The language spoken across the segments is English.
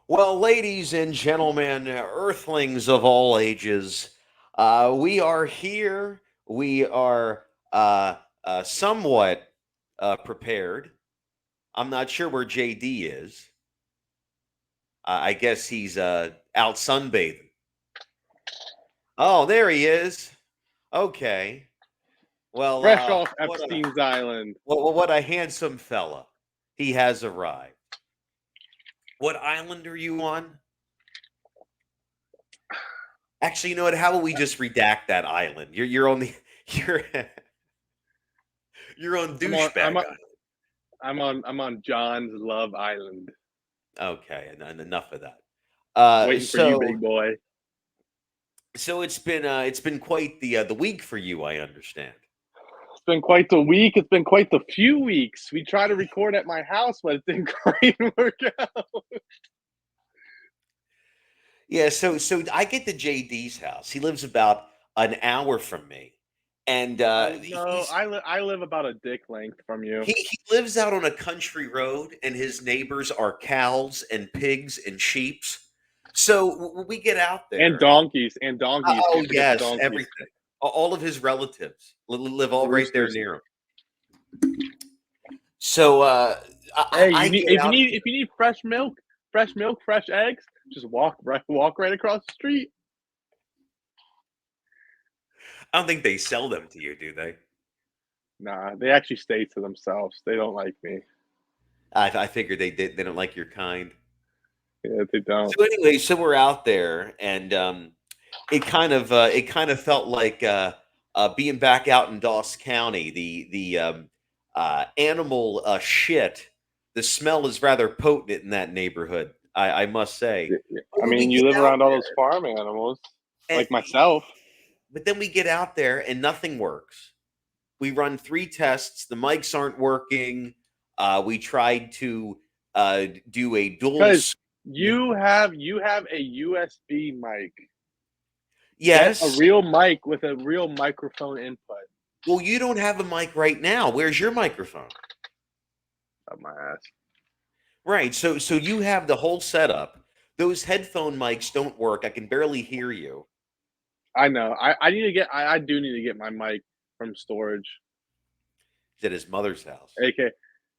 Well, ladies and gentlemen, earthlings of all ages, we are here. We are somewhat prepared. I'm not sure where JD is. I guess he's out sunbathing. Oh, there he is. Okay. Well, Fresh off Epstein's Island. what a handsome fella. He has arrived. What island are you on? Actually, you know what? How about we just redact that island? You're on the you're you're on I'm on. I'm douchebag on. island. I'm on John's Love Island, Okay, and enough of that. waiting for you, So big boy. it's been quite the week for you, I understand. It's been quite the week. It's been quite the few weeks. We tried to record at my house, but it didn't quite work out. Yeah, so I get to JD's house. He lives about an hour from me, and Oh no, I live about a dick length from you. he lives out on a country road, and his neighbors are cows and pigs and sheeps. So when we get out And there. donkeys, and donkeys. Oh Can't forget the yes, donkeys. everything. All of his relatives live all right there Roosters. near him. So Hey, I you need get out. if you need fresh milk, fresh eggs, just walk right across the street. I don't think they sell them to you, do they? Nah, they actually stay to themselves. They don't like me. I figured they did. They don't like your kind. Yeah, they don't. So anyway, so we're out there, and it kind of felt like being back out in Doss County. The animal shit. The smell is rather potent in that neighborhood. I must say. But I when we mean, you get live out around all there, those farm animals, and like myself. but then we get out there and nothing works. We run three tests. The mics aren't working. We tried to do a dual. Because you have a USB mic. Get a Yes. real mic with a real microphone input. Well, you don't have a mic right now. Where's your microphone? Up my ass. Right. So you have the whole setup. Those headphone mics don't work. I can barely hear you. I know. I need to get. I do need to get my mic from storage. He's at his mother's house. AK,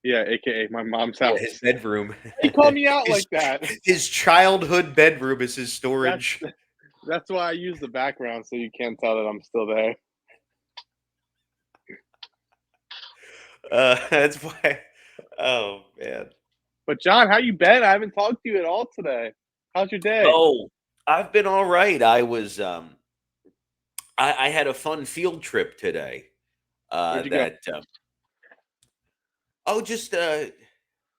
yeah, AKA my mom's Yeah, his house. bedroom. He called me out his like that. his childhood bedroom is his That's storage. that's why I use the background so you can't tell that I'm still there. That's why. Oh man. But John, how you been? I haven't talked to you at all today. How's your day? Oh, I've been all right. I had a fun field trip today. Where'd you go? That oh just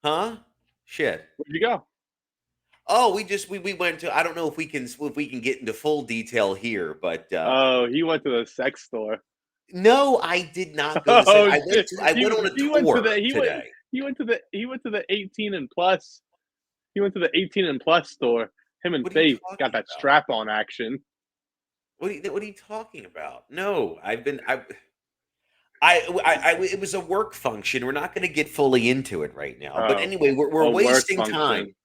huh? Shit. Where'd you go? Oh, we went to. I don't know if we can get into full detail here, but Oh, he went to the sex store. no, I did not go to. Oh I shit! went on a He went to tour the today. he went to the 18 and plus. He went to the 18 and plus store. Him and What are you Faith got talking that about? strap on action. What are you talking about? No, I've been. It was a work function. We're not going to get fully into it right now. But Oh, anyway, we're a work wasting time. function.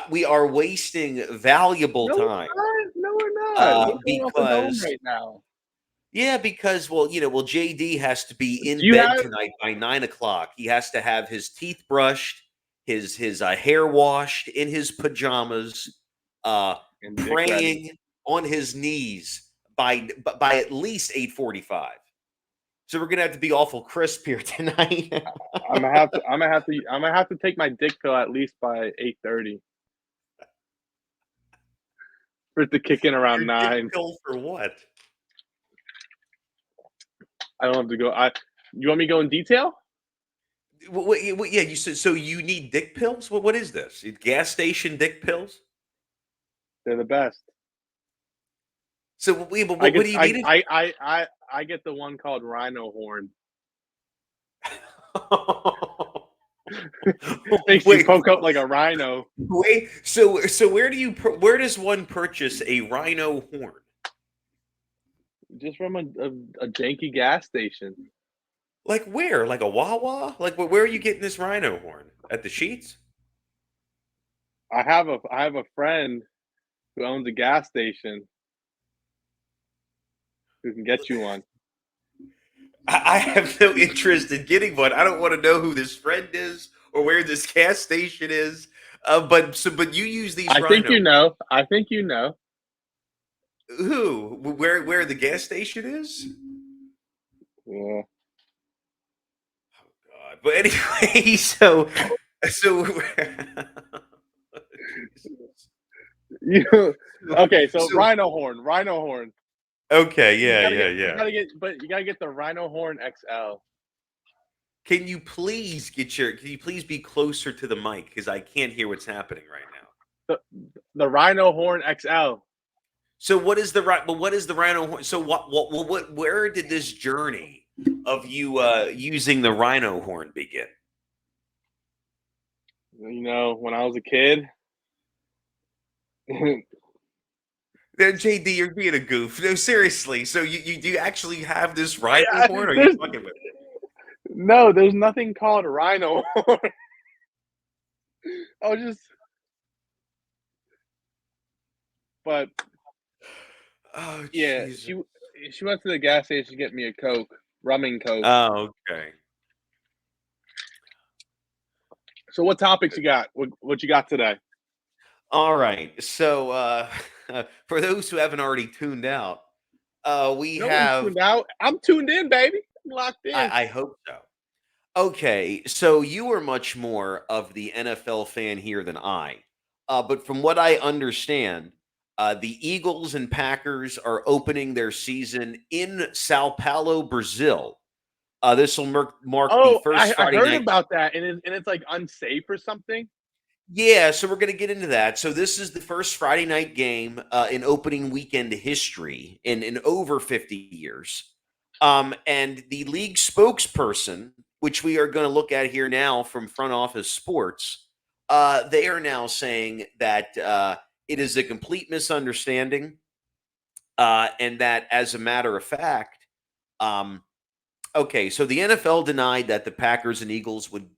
We are wasting valuable No, we're time not. No, we're not. We're going off the dome because right now. yeah, because JD has to be Do in you bed have tonight by 9 o'clock. He has to have his teeth brushed, his hair washed, in his pajamas, uh, and dick ready? praying on his knees by at least 8:45. So we're gonna have to be awful crisp here tonight. I'm gonna have to take my dick pill at least by 8:30 for it to kick in around Your dick 9. pill for what? I don't have to go. You want me to go in detail? Yeah, you said so. You need dick pills? What is this? Gas station dick pills? They're the best. So wait, but I what get do you need it? I get the one called Rhino Horn. Makes you Wait, poke up like a rhino. wait. So where does one purchase a rhino horn? Just from a janky gas station. Like where? Like a Wawa? Like where are you getting this rhino horn? At the Sheets? I have a friend who owns a gas station who can get you one. I have no interest in getting one. I don't want to know who this friend is or where this gas station is. But you use these I think Rhino. you know. I think you know. Who? Where the gas station is? Yeah. God. But anyway, so You okay? So so Rhino horn. okay, You yeah, gotta yeah, get, you yeah. gotta get, but you gotta get the Rhino horn XL. Can you please can you please be closer to the mic because I can't hear what's happening right now. The Rhino horn XL. So what is the right? But what is the Rhino horn? So what? Where did this journey of you using the Rhino horn begin? You know, when I was a kid. JD, you're being a goof. No, seriously. So you do you actually have this Rhino horn? Or are you There's fucking with? no, there's nothing called Rhino horn. I was just, but Oh yeah, Jesus. she went to the gas station to get me a Coke, rum and Coke. Oh, okay. So what topics you got? What you got today? All right. So for those who haven't already tuned out, we No one's have. tuned out. I'm tuned in, baby. I'm locked in. I hope so. Okay, so you are much more of the NFL fan here than I. But from what I understand, the Eagles and Packers are opening their season in Sao Paulo, Brazil. This will mark the Oh, first I Friday heard night. about that, and it's like unsafe or something. Yeah, so we're going to get into that. So this is the first Friday night game in opening weekend history in over 50 years. And the league spokesperson, which we are going to look at here now from Front Office Sports, they are now saying that it is a complete misunderstanding, and that as a matter of fact, um, okay, so the NFL denied that the Packers and Eagles would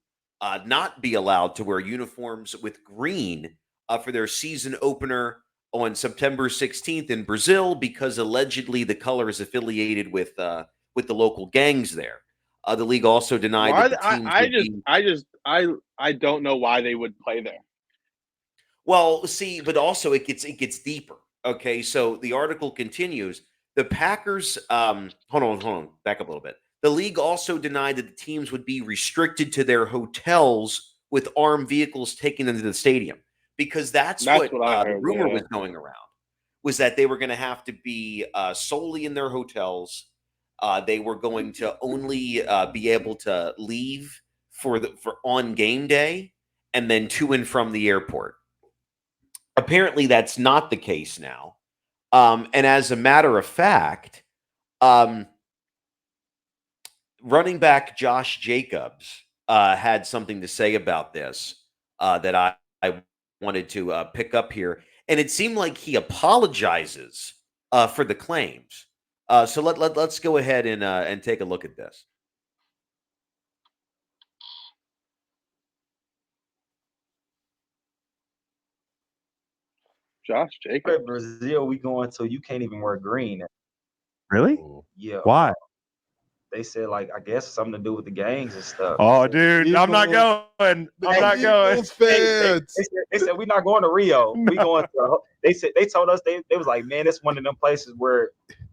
not be allowed to wear uniforms with green for their season opener on September 16th in Brazil because allegedly the color is affiliated with the local gangs there. The league also denied Why? that the teams would be. I don't know why they would play there. Well, see, but also it gets deeper. Okay, so the article continues. The Packers, hold on, back up a little bit. The league also denied that the teams would be restricted to their hotels with armed vehicles taking them to the stadium because that's That's what what I the heard. rumor was Yeah. going around was that they were going to have to be solely in their hotels. They were going to only be able to leave for on game day and then to and from the airport. Apparently, that's not the case now. And as a matter of fact, um, running back Josh Jacobs had something to say about this that I wanted to pick up here. And it seemed like he apologizes for the claims. So let's go ahead and take a look at this. Josh Jacobs. Brazil, we going to you can't even wear green. Really? Yeah. Why? They said like I guess something to do with the gangs and stuff. Oh, dude, I'm not Eagles. going. I'm not going. Eagles They fans. said we're not going to Rio. We going to. They told us they was like, man, it's one of them places where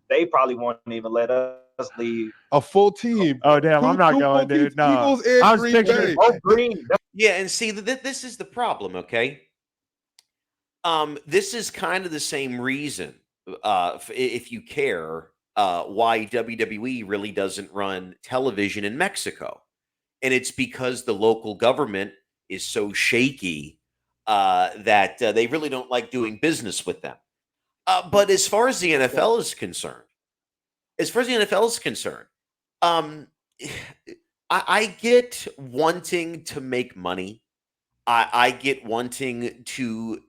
they probably won't even let us leave. A full team. Oh, damn, I'm not Two going, full teams, dude. No. Eagles and I was Green picturing- Bay. Oh, green. Yeah, and see this is the problem. Okay, this is kind of the same reason, if you care, why WWE really doesn't run television in Mexico, and it's because the local government is so shaky that they really don't like doing business with them. But as far as the NFL is concerned, um, I get wanting to make money. I get wanting to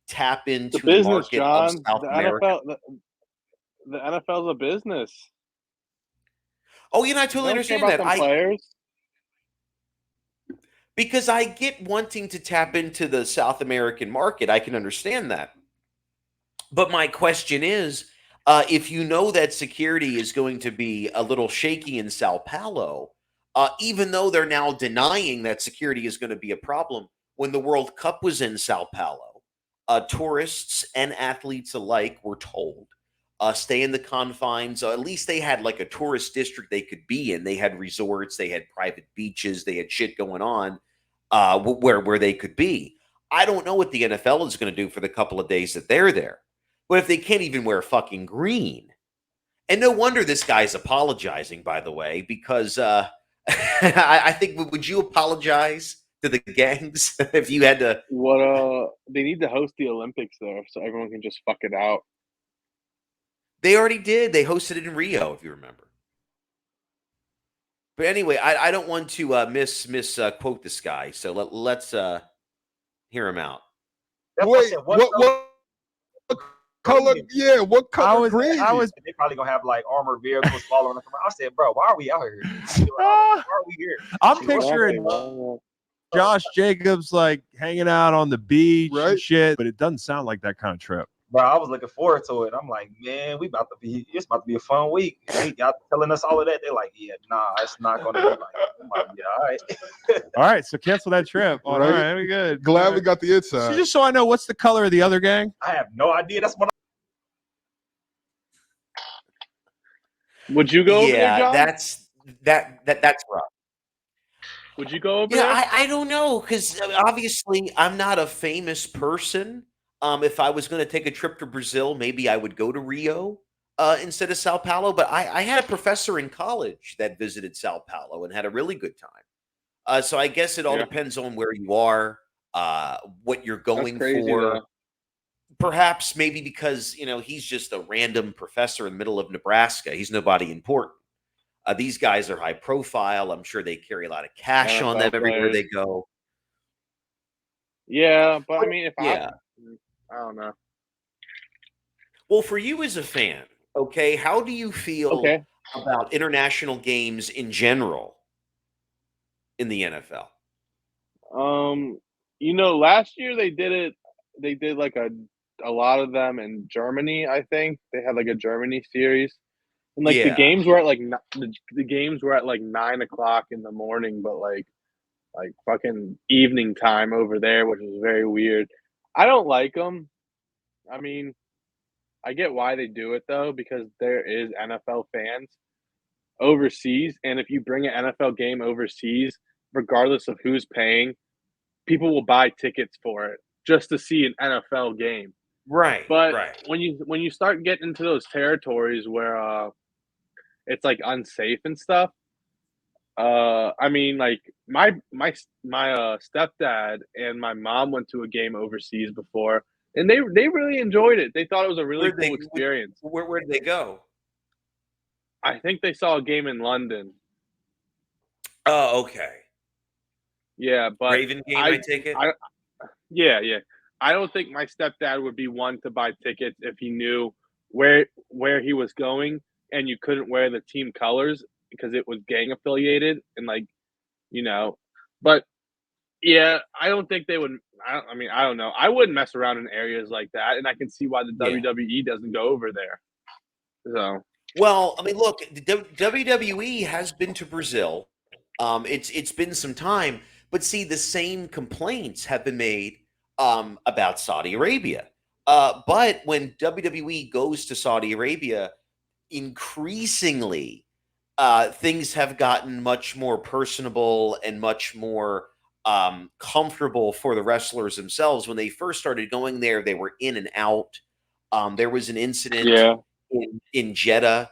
tap It's a into the business, market of John. South The America. NFL. The NFL's a business. Oh, yeah, I They totally don't care understand about that. them players. Because I get wanting to tap into the South American market. I can understand that. But my question is, if you know that security is going to be a little shaky in Sao Paulo, even though they're now denying that security is going to be a problem, when the World Cup was in Sao Paulo, tourists and athletes alike were told, stay in the confines. At least they had like a tourist district they could be in. They had resorts, they had private beaches, they had shit going on where they could be. I don't know what the NFL is going to do for the couple of days that they're there. But if they can't even wear fucking green, and no wonder this guy's apologizing, by the way, because I think would you apologize to the gangs if you had to? What they need to host the Olympics there so everyone can just fuck it out. They already did. They hosted it in Rio, if you remember. But anyway, I don't want to misquote this guy, so let's hear him out. That's what I Wait, said. what color? Yeah, what color green? They probably gonna have like armored vehicles following us around. I said, bro, why are we out here? Why are we here? I'm picturing Josh Jacobs like hanging out on the beach and Right. shit, but it doesn't sound like that kind of trip. Bro, I was looking forward to it. I'm like, man, it's about to be a fun week. Y'all telling us all of that. They're like, yeah, nah, it's not gonna be like that. I'm like, yeah, all right. All right, so cancel that trip. All Right. right, we good. Glad we got the inside. So just so I know, what's the color of the other gang? I have no idea. That's what Would you go over there, John? that's rough. Would you go over Yeah, there? I don't know because obviously I'm not a famous person. If I was going to take a trip to Brazil, maybe I would go to Rio instead of Sao Paulo. But I had a professor in college that visited Sao Paulo and had a really good time. So I guess it all Yeah. depends on where you are, what you're going That's crazy, for. though. Perhaps maybe because he's just a random professor in the middle of Nebraska. He's nobody important. These guys are high profile. I'm sure they carry a lot of cash on them NFL everywhere they players. go. Yeah, but I mean, if Yeah. I don't know. Well, for you as a fan, okay, how do you feel Okay. about international games in general in the NFL? Last year they did it. They did like a lot of them in Germany. I think they had like a Germany series, and like the Yeah. games were at like the games were at like 9 o'clock in the morning, but like fucking evening time over there, which is very weird. I don't like them. I mean, I get why they do it though, because there is NFL fans overseas, and if you bring an NFL game overseas, regardless of who's paying, people will buy tickets for it just to see an NFL game. Right. But Right. when you start getting into those territories where it's like unsafe and stuff, I mean, like my stepdad and my mom went to a game overseas before, and they really enjoyed it. They thought it was a really Where'd they cool experience. where did they go? I think they saw a game in London. Oh, okay. Yeah, but Raven game, I take it. yeah. I don't think my stepdad would be one to buy tickets if he knew where he was going and you couldn't wear the team colors because it was gang affiliated and but yeah, I don't think they would. I mean, I don't know. I wouldn't mess around in areas like that, and I can see why the Yeah. WWE doesn't go over there. So Well, I mean, look, the WWE has been to Brazil. It's been some time, but see, the same complaints have been made about Saudi Arabia. But when WWE goes to Saudi Arabia, increasingly things have gotten much more personable and much more comfortable for the wrestlers themselves. When they first started going there, they were in and out. There was an incident yeah, in Jeddah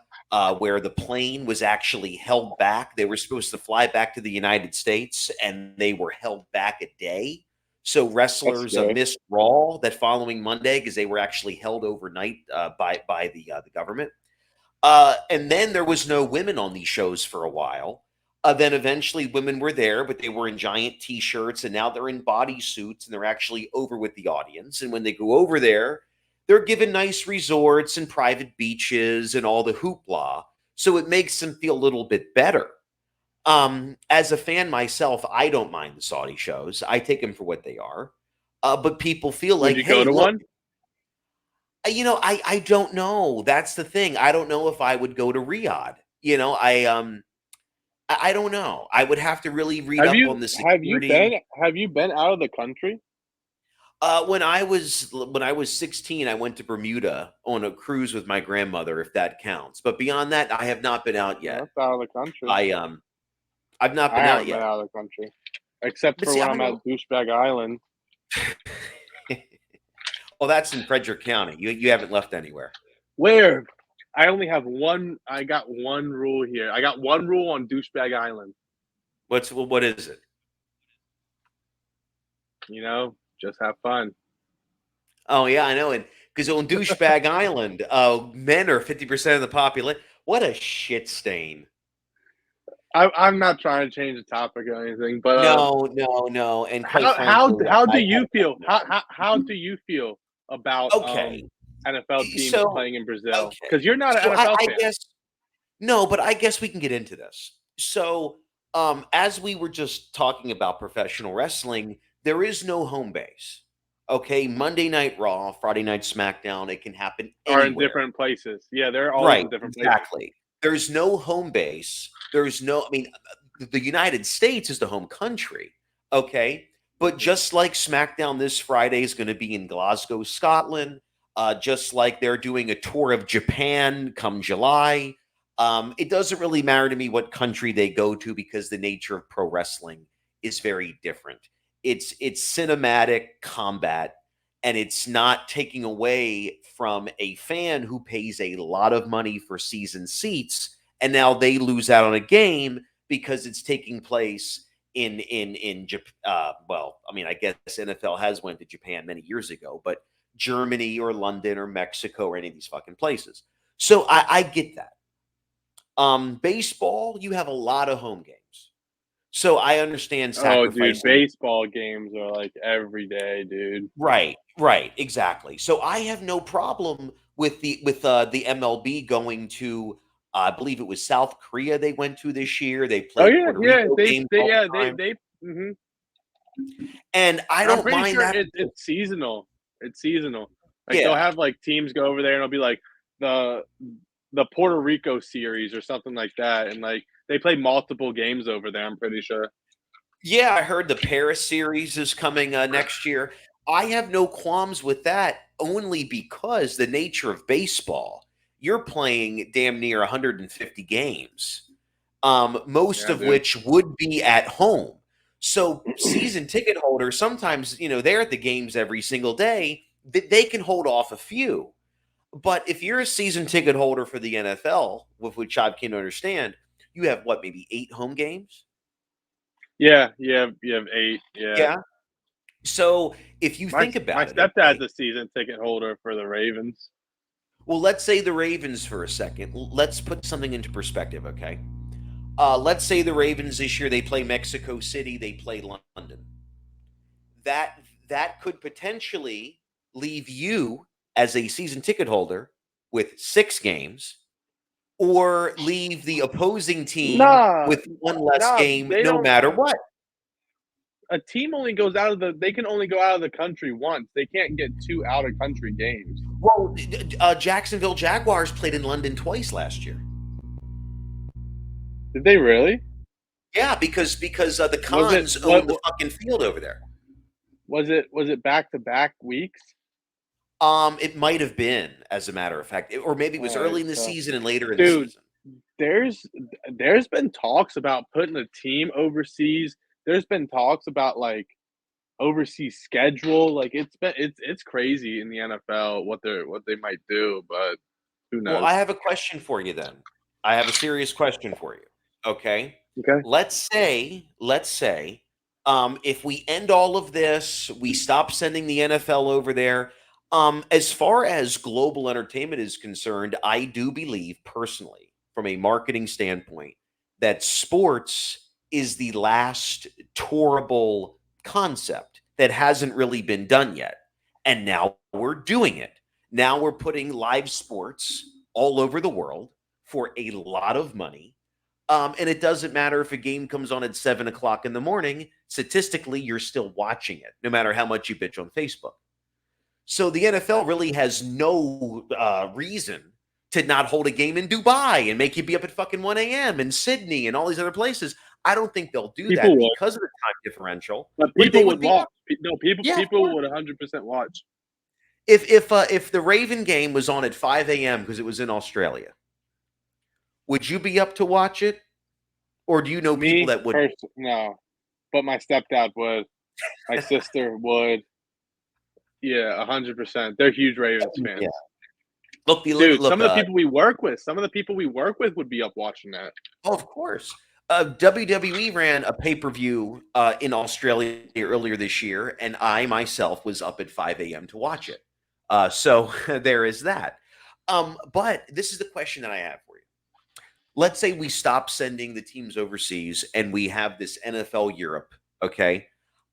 where the plane was actually held back. They were supposed to fly back to the United States, and they were held back a day. So wrestlers scary. missed Raw that following Monday because they were actually held overnight by the government. And then there was no women on these shows for a while. Then eventually women were there, but they were in giant T-shirts, and now they're in bodysuits, and they're actually over with the audience. And when they go over there, they're given nice resorts and private beaches and all the hoopla. So it makes them feel a little bit better. As a fan myself, I don't mind the Saudi shows. I take them for what they are. But people feel Would like, you go hey, to look, one? I don't know. That's the thing. I don't know if I would go to Riyadh. I don't know. I would have to really read Have up you on the have you security. been have you been out of the country? When I was 16, I went to Bermuda on a cruise with my grandmother, if that counts. But beyond that, I have not been out No, yet. that's out of the country. I've not I been out haven't been yet. out of the country, except But for see, when I I'm at don't. Douchebag Island. Oh, that's in Frederick County. You haven't left anywhere. Where I only have one. I got one rule here. I got one rule on Douchebag Island. What is it? Just have fun. Oh yeah, I know. And because on Douchebag Island, men are 50% of the population. What a shit stain. I'm not trying to change the topic or anything, but No, no, no. And quite how frankly, how do I you feel? have How do you feel about okay. NFL teams So playing in Brazil? okay. Because you're not an So NFL I fan. guess no, but I guess we can get into this. So, as we were just talking about professional wrestling, there is no home base. Okay, Monday Night Raw, Friday Night SmackDown, it can happen Are in anywhere. different places. Yeah, they're always Right, in different places. exactly. There's no home base. There's no, I mean, the United States is the home country. Okay. But just like SmackDown this Friday is going to be in Glasgow, Scotland, just like they're doing a tour of Japan come July, it doesn't really matter to me what country they go to because the nature of pro wrestling is very different. It's cinematic combat, and it's not taking away from a fan who pays a lot of money for season seats, and now they lose out on a game because it's taking place in Japan. Well, I mean, I guess NFL has went to Japan many years ago, but Germany or London or Mexico or any of these fucking places. So I get that. Baseball, you have a lot of home games, so I understand Oh, dude, sacrificing. baseball games are like every day, dude. Right, right, exactly. So I have no problem with the MLB going to, I believe it was South Korea they went to this year. They Oh play yeah, Puerto yeah. Rico games all the time, They. Hmm. and I I'm don't pretty mind sure that. it's seasonal. It's seasonal. Like they'll Yeah, have like teams go over there and it'll be like the the Puerto Rico series or something like that, and like they play multiple games over there. I'm pretty sure. yeah. I heard the Paris series is coming next year. I have no qualms with that, only because the nature of baseball, you're playing damn near 150 games. Most Yeah, of dude. which would be at home. So season ticket holders, sometimes, they're at the games every single day. They can hold off a few. But if you're a season ticket holder for the NFL, with which I can understand, you have what, maybe 8 home games? Yeah, you have 8. Yeah. Yeah. So if you My think my about it, stepdad's okay. a season ticket holder for the Ravens. Well, let's say the Ravens for a second. Let's put something into perspective, okay? Let's say the Ravens this year, they play Mexico City, they play London. That could potentially leave you as a season ticket holder with 6 games, or leave the opposing team Nah, with one less nah, game they no don't. matter what. A team only goes out of the. They can only go out of the country once. They can't get 2 out of country games. Well, Jacksonville Jaguars played in London twice last year. Did they really? Yeah, because the Was it Cons own what? the fucking field over there. Was it back to back weeks? It might have been, as a matter of fact, or maybe it was All right, early in the so season and later in the dude, season. there's there's been talks about putting a team overseas. There's been talks about like overseas schedule. Like it's crazy in the NFL what they might do, but who Well, knows? I have a question for you then. I have a serious question for you. Okay. Okay. Let's say, if we end all of this, we stop sending the NFL over there. As far as global entertainment is concerned, I do believe personally, from a marketing standpoint, that sports is the last tourable concept that hasn't really been done yet. And now we're doing it. Now we're putting live sports all over the world for a lot of money. And it doesn't matter if a game comes on at 7 o'clock in the morning. Statistically, you're still watching it, no matter how much you bitch on Facebook. So the NFL really has no reason to not hold a game in Dubai and make you be up at fucking 1 a.m. in Sydney and all these other places. I don't think they'll do People that would. because of the time differential. But But people they would be watch. up. No, Yeah, of people course. would 100% watch. If the Raven game was on at 5 a.m. because it was in Australia, would you be up to watch it? Or do you know people Me, that would? no. But my stepdad would. My sister would. Yeah, 100%. They're huge Ravens fans. Yeah. Look, Dude, some of the people we work with would be up watching that. Oh, of course. WWE ran a pay-per-view in Australia earlier this year, and I myself was up at 5 a.m. to watch it. So there is that. But this is the question that I have for you. Let's say we stop sending the teams overseas and we have this NFL Europe, okay?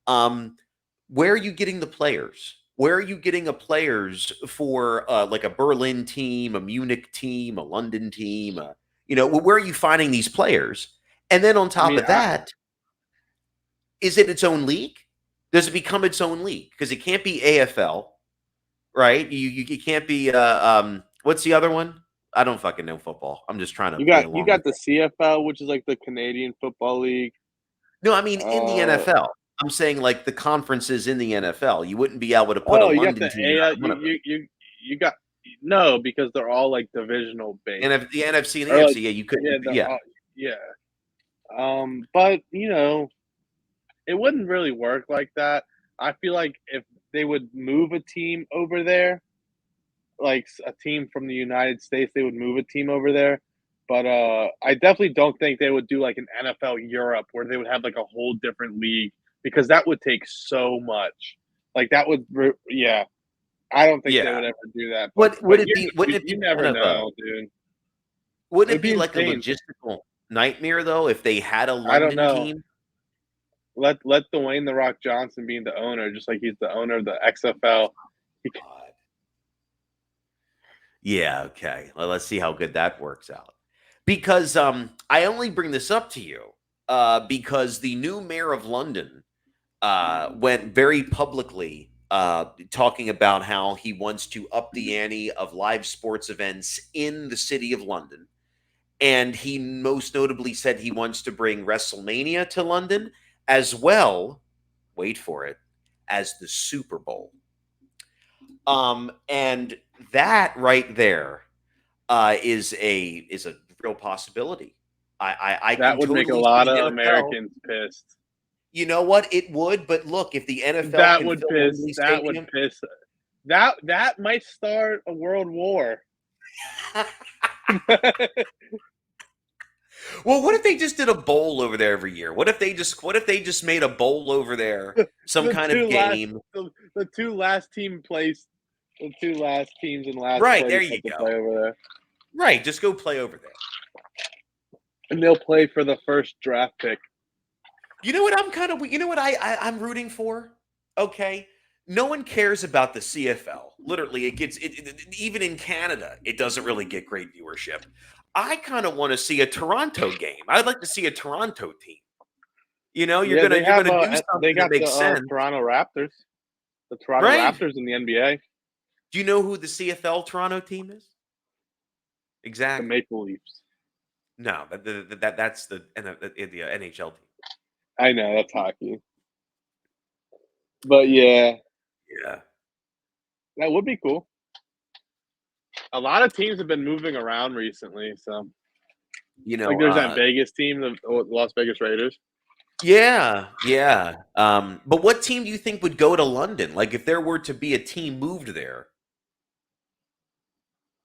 Where are you getting the players? Where are you getting the players for like a Berlin team, a Munich team, a London team? Where are you finding these players? And then on top of that, is it its own league? Does it become its own league? Because it can't be AFL, right? You can't be what's the other one? I don't fucking know football. I'm just trying to play along. You got the CFL, which is like the Canadian Football League. No, I mean in the NFL. I'm saying like the conferences in the NFL. You wouldn't be able to put a London team. You got no, because they're all like divisional based. And the NFC and the AFC, yeah, you could, yeah. But it wouldn't really work like that. I feel like if they would move a team over there, like a team from the United States, they would move a team over there. But I definitely don't think they would do like an NFL Europe where they would have like a whole different league, because that would take so much. Like that would, yeah. I don't think they would ever do that. But would it be? Wouldn't it be? You never know, dude. Wouldn't it be like insane. A logistical nightmare though if they had a London team? Let Dwayne The Rock Johnson be the owner, just like he's the owner of the XFL. Yeah. Okay. Well, let's see how good that works out. Because I only bring this up to you because the new mayor of London went very publicly talking about how he wants to up the ante of live sports events in the city of London. And he most notably said he wants to bring WrestleMania to London, as well, wait for it, as the Super Bowl. And that right there is a real possibility. I that would totally make a lot of Americans pissed. You know what? It would, but look, if the NFL would piss. That might start a world war. Well, what if they just did a bowl over there every year? What if they just made a bowl over there? Some kind of game. The two last teams in last right, place there you go. Play over there. Right, just go play over there. And they'll play for the first draft pick. You know what I'm rooting for? Okay. No one cares about the CFL. Literally, even in Canada, it doesn't really get great viewership. I kind of want to see a Toronto game. I'd like to see a Toronto team. You're gonna do something that makes sense. Toronto Raptors. The Toronto Raptors in the NBA. Do you know who the CFL Toronto team is? Exactly. The Maple Leafs. No, that's the NHL team. I know, that's hockey. But yeah. Yeah. That would be cool. A lot of teams have been moving around recently, so like there's that Vegas team, the Las Vegas Raiders. Yeah. But what team do you think would go to London? Like if there were to be a team moved there?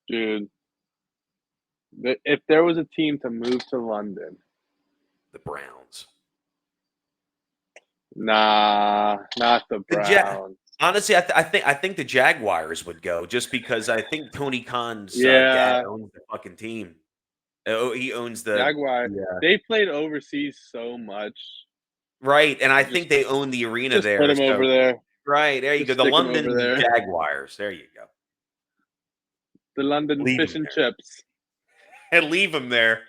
Dude. If there was a team to move to London. The Browns. Nah, not the Browns. Honestly, I think the Jaguars would go just because I think Tony Khan's dad owns the fucking team. Oh, he owns the Jaguars. Yeah. They played overseas so much. Right, and I think they own the arena there. Put them over there. Right, there you go. The London Jaguars. There you go. The London Fish and Chips. And leave them there.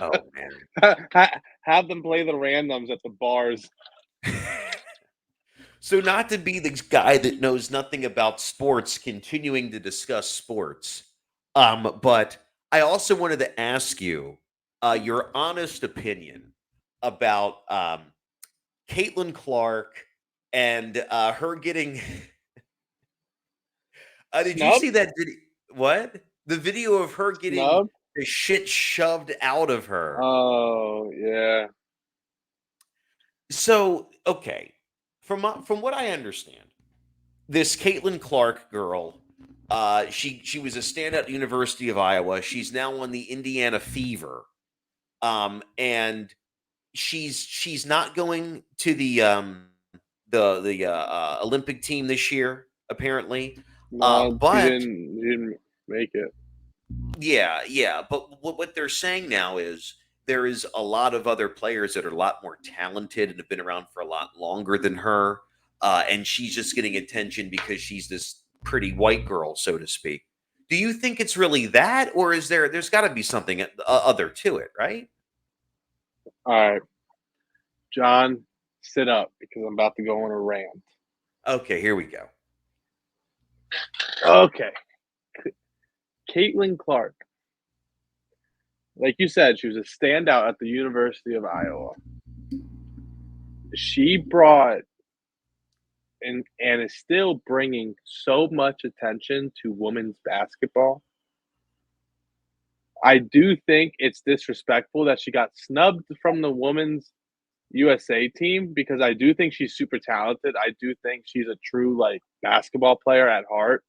Oh man. Have them play the randoms at the bars. So not to be the guy that knows nothing about sports, continuing to discuss sports, but I also wanted to ask you your honest opinion about Caitlin Clark and her getting. Did you Snub? see that video? What? The video of her getting Snub? the shit shoved out of her. Oh, yeah. So, okay, from what I understand, this Caitlin Clark girl, she was a standout at the University of Iowa. She's now on the Indiana Fever, and she's not going to the Olympic team this year, apparently. No, But she didn't make it. yeah, yeah. But what they're saying now is there is a lot of other players that are a lot more talented and have been around for a lot longer than her. And she's just getting attention because she's this pretty white girl, so to speak. Do you think it's really that, or is there's got to be something other to it, right? All right, John, sit up because I'm about to go on a rant. Okay, here we go. Okay. Caitlin Clark. Like you said, she was a standout at the University of Iowa. She brought and is still bringing so much attention to women's basketball. I do think it's disrespectful that she got snubbed from the women's USA team because I do think she's super talented. I do think she's a true like basketball player at heart.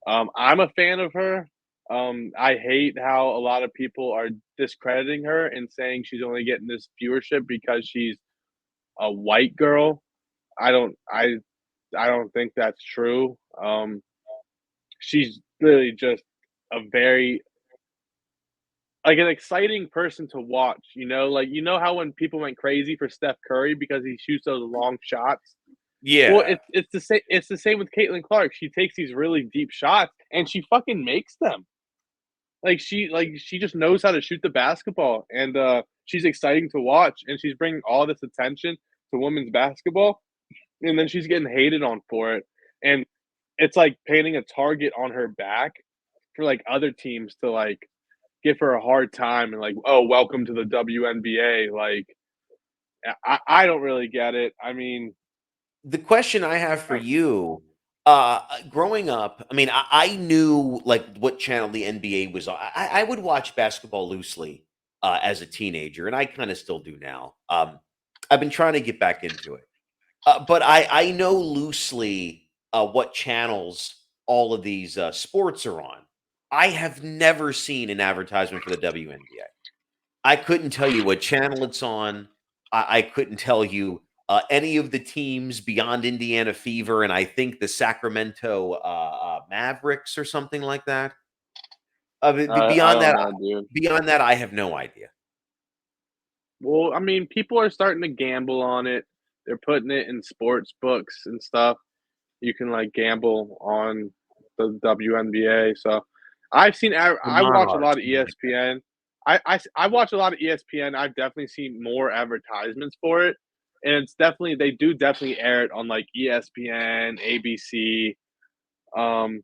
I'm a fan of her. I hate how a lot of people are discrediting her and saying she's only getting this viewership because she's a white girl. I don't I I don't think that's true. She's really just a very like an exciting person to watch, like how when people went crazy for Steph Curry because he shoots those long shots. Well, Yeah, it's the same with Caitlin Clark. She takes these really deep shots and she fucking makes them. She just knows how to shoot the basketball and she's exciting to watch and she's bringing all this attention to women's basketball and then she's getting hated on for it. And it's like painting a target on her back for like other teams to like give her a hard time and like, oh, welcome to the WNBA. Like, I don't really get it. I mean, the question I have for you, growing up, I mean, I knew like what channel the NBA was on. I would watch basketball loosely as a teenager, and I kind of still do now. I've been trying to get back into it, but I know loosely what channels all of these sports are on. I have never seen an advertisement for the WNBA. I couldn't tell you what channel it's on. I couldn't tell you any of the teams beyond Indiana Fever and I think the Sacramento Mavericks or something like that. I don't know, dude. Beyond that, I have no idea. Well, I mean, people are starting to gamble on it. They're putting it in sports books and stuff. You can like gamble on the WNBA. So I Come on, watch a lot of Archie. ESPN. I watch a lot of ESPN. I've definitely seen more advertisements for it. And they do definitely air it on like ESPN, ABC. Um,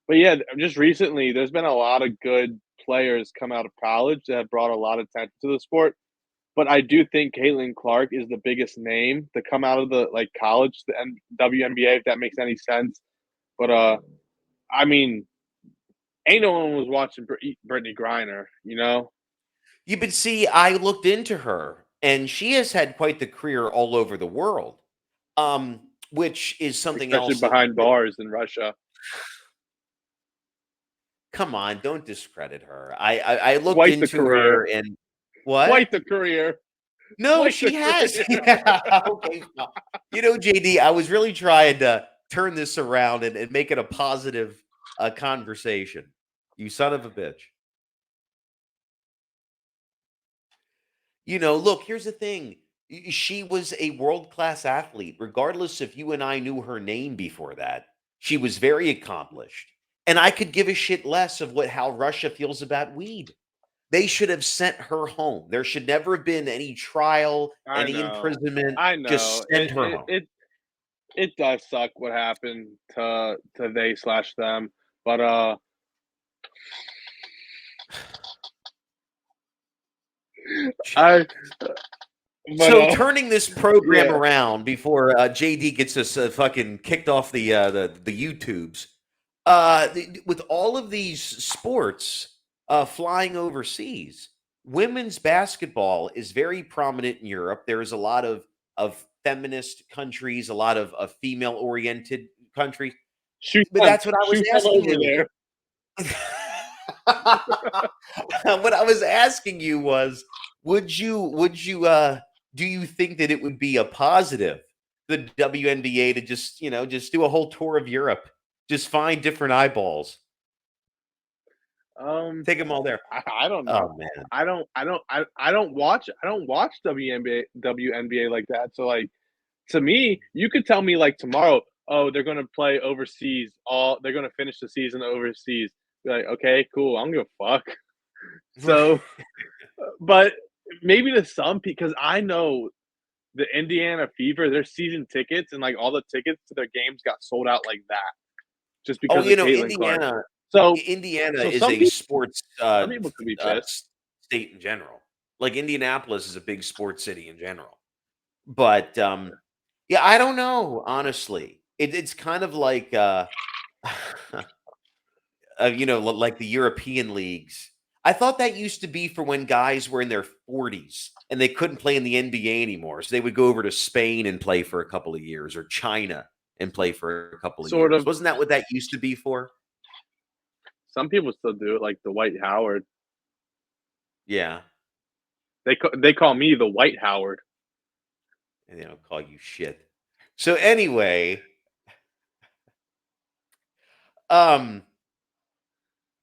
but yeah, just recently there's been a lot of good players come out of college that have brought a lot of attention to the sport. But I do think Caitlin Clark is the biggest name to come out of the like college, the WNBA, if that makes any sense. But I mean, ain't no one was watching Brittany Griner. You but see, I looked into her, and she has had quite the career all over the world, which is something Especially else that behind bars in Russia. come on, don't discredit her. I looked Quite the into career. her and what? Quite the career. No, Quite she the has. career. Yeah, okay. Well, JD, I was really trying to turn this around and make it a positive conversation. You son of a bitch. Look, here's the thing. She was a world-class athlete, regardless if you and I knew her name before that. She was very accomplished. And I could give a shit less of how Russia feels about weed. They should have sent her home. There should never have been any trial, any imprisonment. I know. Just send her home. It does suck what happened to they/them, but I So turning this program yeah. around before JD gets us fucking kicked off the YouTubes, with all of these sports flying overseas, women's basketball is very prominent in Europe. There is a lot of feminist countries, a lot of female oriented countries. But that's what I was asking over you. there. What I was asking you was, would you do you think that it would be a positive, the WNBA, to just do a whole tour of Europe, just find different eyeballs, take them all there? I don't know. Oh man, I don't watch WNBA like that. So like to me, you could tell me like tomorrow, oh, they're gonna play overseas. They're gonna finish the season overseas. Be like, okay, cool. I don't give a fuck. So, but maybe to some, because I know the Indiana Fever, their season tickets and like all the tickets to their games got sold out like that, just because of Caitlin Clark. Indiana is some a people, sports some people could be pissed. state in general. Like Indianapolis is a big sports city in general. But yeah, I don't know. Honestly, it's kind of like like the European leagues. I thought that used to be for when guys were in their 40s and they couldn't play in the NBA anymore, so they would go over to Spain and play for a couple of years, or China and play for a couple of Sort years. of. Wasn't that what that used to be for? Some people still do it, like the White Howard. Yeah, They call me the White Howard. and they don't call you shit. So anyway, I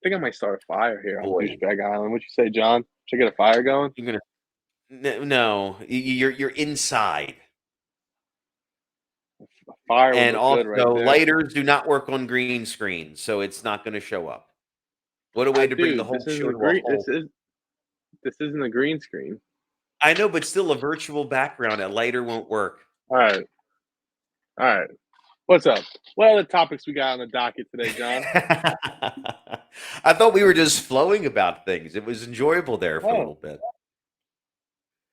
think I might start a fire here on Douchebag Island. What you say, John? Should I get a fire going? You're gonna no, you're inside. A fire And would also, look good right there. lighters do not work on green screens, so it's not going to show up. What a way to bring the whole show to a halt. This isn't a green screen. I know, but still, a virtual background, a lighter won't work. All right. What's up? What other topics we got on the docket today, John? I thought we were just flowing about things. It was enjoyable there for a little bit.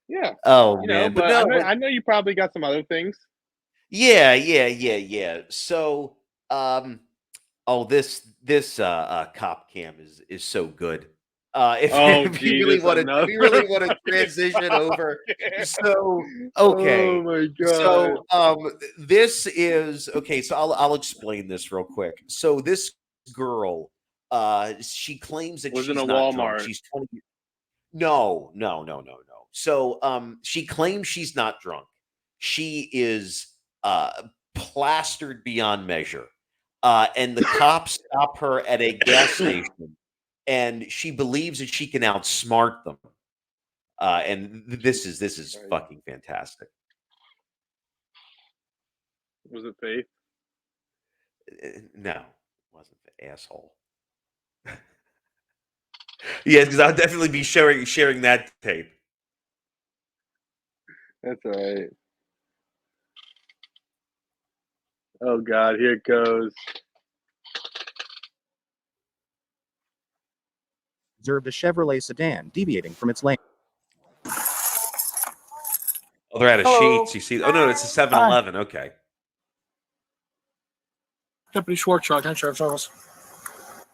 Yeah. Oh man, but no, I know you probably got some other things. Yeah. So, this cop cam is so good. If we really want to transition over. So okay. Oh my god. So this is okay. So I'll explain this real quick. So this girl, she claims that was she's in a not Walmart. drunk. She's 20. No. So she claims she's not drunk. She is plastered beyond measure. And the cops stop her at a gas station, and she believes that she can outsmart them. And this is fucking fantastic. Was it Faith? No, it wasn't the asshole. Yes, because I'll definitely be sharing that tape. That's all right. Oh God, here it goes. Observed a Chevrolet sedan deviating from its lane. Oh, they're out of Sheets. You see? Oh no, it's a 7-Eleven. Okay. Deputy Schwartz, County Sheriff's Office.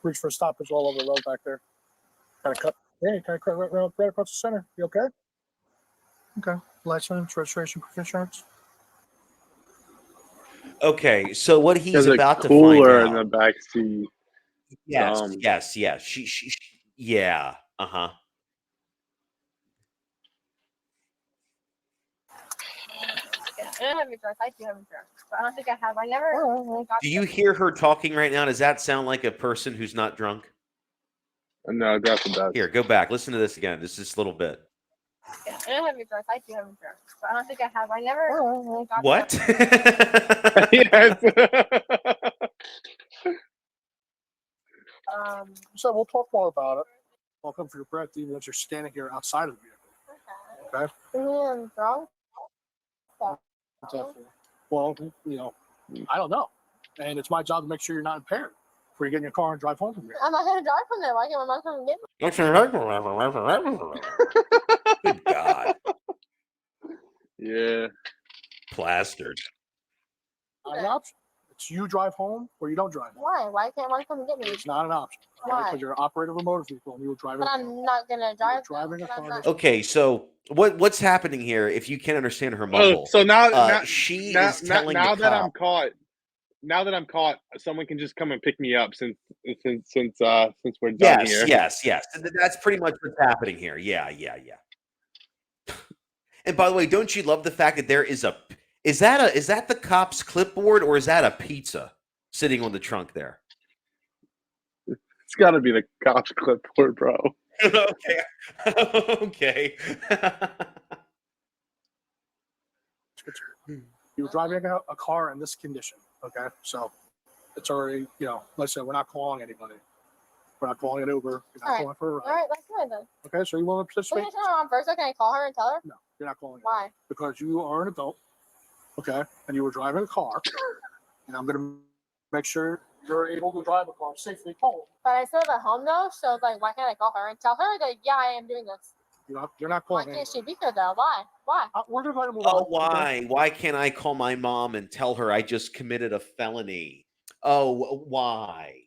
Reach for a stoppage all over the road back there. Kind of cut. Yeah, kind of cut right across the center. You okay? Okay. License, registration, proof of insurance. Okay, so what he's There's about a to find cooler out. in the back seat. Yes. She yeah. Uh-huh. I don't have insurance. I do have insurance. But I don't think I have. I never got Do you hear her talking right now? Does that sound like a person who's not drunk? No, definitely does. Here, go back. Listen to this again. This little bit. I don't have insurance. I do have insurance. But I don't think I have. I never got What? Yes. So we'll talk more about it. welcome for your breath, even if you're standing here outside of the vehicle. Okay. Drunk? Well, I don't know, and it's my job to make sure you're not impaired before you get in your car and drive home from here. I'm not gonna drive from there. Why can't my mom come and get me? Good God. Yeah. Plastered. Not an option. It's you drive home or you don't drive home. Why? Why can't one come and get me? It's not an option. Why? Because you're an operator of a motor vehicle and you were driving. But I'm not gonna drive. Driving a but I'm car. not- Okay, so what's happening here? If you can't understand her Oh, mumble, so now she now, is telling now the that cop. I'm caught, someone can just come and pick me up since we're done here. Yes. That's pretty much what's happening here. Yeah. And by the way, don't you love the fact that there is is that the cop's clipboard or is that a pizza sitting on the trunk there? It's got to be the cop's clipboard, bro. Okay. Okay. You were driving a car in this condition. Okay, so it's already, let's say we're not calling anybody. We're not calling an Uber. You're not All right. calling for a All ride. right, that's good then. Okay, so you want to Can participate? you tell my mom first? Can I call her and tell her? No, you're not calling. Why? Because you are an adult. Okay, and you were driving a car, and I'm gonna make sure you're able to drive a car safely home. But I still live at home though, so like, why can't I call her and tell her that yeah, I am doing this? You're not Why calling. can't she be here though? Why? Why? We're just going to move Oh, on. why? Why can't I call my mom and tell her I just committed a felony? Oh, why?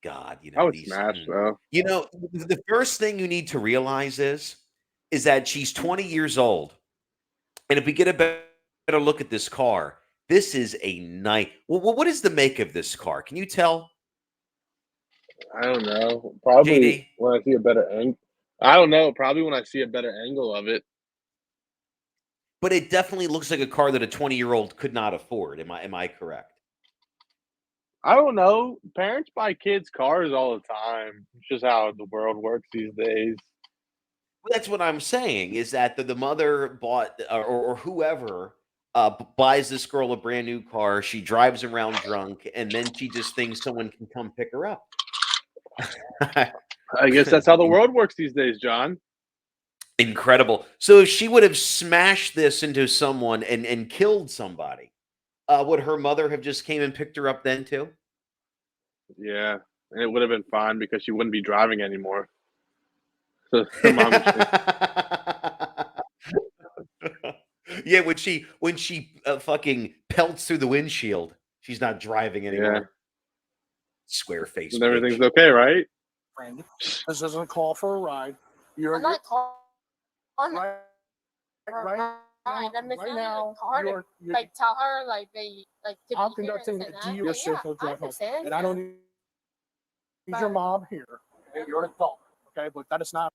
God, I would smash though. The first thing you need to realize is that she's 20 years old. And if we get a better look at this car, this is a nice. Well, what is the make of this car? Can you tell? I don't know. Probably JD? when I see a better angle. I don't know. Probably when I see a better angle of it. But it definitely looks like a car that a 20-year-old could not afford. Am I correct? I don't know. Parents buy kids cars all the time. It's just how the world works these days. Well, that's what I'm saying, is that the mother bought or whoever buys this girl a brand new car. She drives around drunk, and then she just thinks someone can come pick her up. I guess that's how the world works these days, John. Incredible. So if she would have smashed this into someone and killed somebody, would her mother have just came and picked her up then too? Yeah, and it would have been fine because she wouldn't be driving anymore. So her mom would Yeah, when she fucking pelts through the windshield, she's not driving anymore. Square face. and everything's okay, right? Friend, this doesn't call for a ride. You're I'm not calling right, right now. Call her to, You're, like tell her like they like to I'm be here and conducting this a and that. DU Like, safe yeah, I drive home, understand. and I don't need your mom here. Okay? You're an adult, okay? But that is not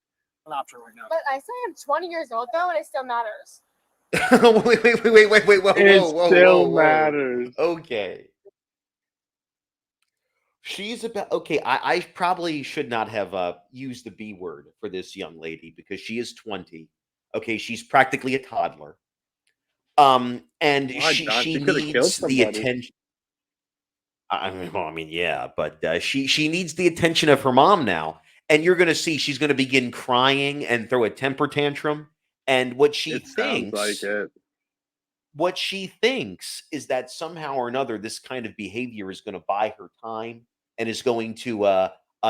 an option right now. But I say I'm 20 years old though, and it still matters. wait, whoa, It whoa, still whoa. matters. Okay. She's about okay. I probably should not have used the B word for this young lady because she is 20. Okay, she's practically a toddler. And Why, she John? she She could have killed needs the somebody. attention. I mean, yeah, but she needs the attention of her mom now, and you're going to see she's going to begin crying and throw a temper tantrum. And what she It sounds like thinks, it. what she thinks is that somehow or another, this kind of behavior is going to buy her time and is going to